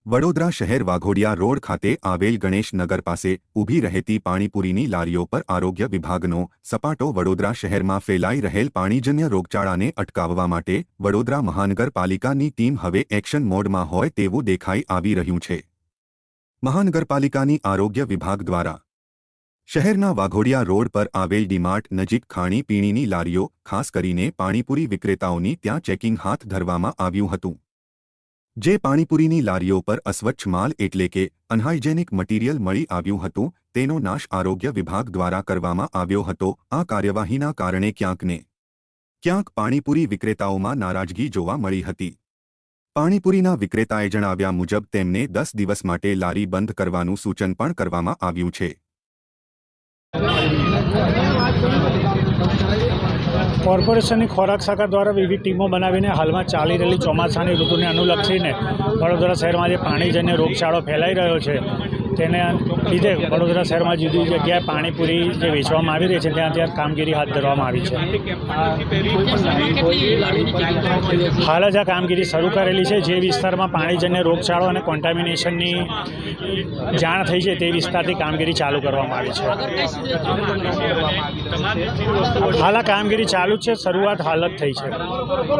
વડોદરા શહેર વાઘોડિયા રોડ ખાતે આવેલ ગણેશનગર પાસે ઊભી રહેતી પાણીપુરીની લારીઓ પર આરોગ્ય વિભાગનો સપાટો વડોદરા શહેરમાં ફેલાઈ રહેલ પાણીજન્ય રોગચાળાને અટકાવવા માટે વડોદરા મહાનગરપાલિકાની ટીમ હવે એક્શન મોડમાં હોય તેવું દેખાઈ આવી રહ્યું છે। મહાનગરપાલિકાની આરોગ્ય વિભાગ દ્વારા શહેરના વાઘોડિયા રોડ પર આવેલ ડીમાર્ટ નજીક ખાણીપીણીની લારીઓ ખાસ કરીને પાણીપુરી વિક્રેતાઓની ત્યાં ચેકિંગ હાથ ધરવામાં આવ્યું હતું। જે પાણીપુરીની લારીઓ પર અસ્વચ્છ માલ એટલે કે અનહાઇજેનિક મટીરિયલ મળી આવ્યું હતું તેનો નાશ આરોગ્ય વિભાગ દ્વારા કરવામાં આવ્યો હતો। આ કાર્યવાહીના કારણે ક્યાંક ને ક્યાંક પાણીપુરી વિક્રેતાઓમાં નારાજગી જોવા મળી હતી। પાણીપુરીના વિક્રેતાએ જણાવ્યા મુજબ તેમને 10 દિવસ માટે લારી બંધ કરવાનું સૂચન પણ કરવામાં આવ્યું છે। કોર્પોરેશનની ખોરાક શાખા દ્વારા વિવિધ ટીમો બનાવીને હાલમાં ચાલી રહેલી ચોમાસાની ઋતુને અનુલક્ષીને વડોદરા શહેરમાં જે પાણીજન્ય રોગચાળો ફેલાઈ રહ્યો છે તેને લીધે વડોદરા શહેરમાં જુદી જુદી જગ્યાએ પાણીપુરી જે વેચવામાં આવી રહી છે ત્યાં કામગીરી હાથ ધરવામાં આવી છે। હાલ જ આ કામગીરી શરૂ કરેલી છે। જે વિસ્તારમાં પાણીજન્ય રોગચાળો અને કોન્ટામિનેશનની જાણ થઈ છે તે વિસ્તારથી કામગીરી ચાલુ કરવામાં આવી છે। હાલ આ કામગીરી ચાલુ જ છે, શરૂઆત હાલ જ થઈ છે।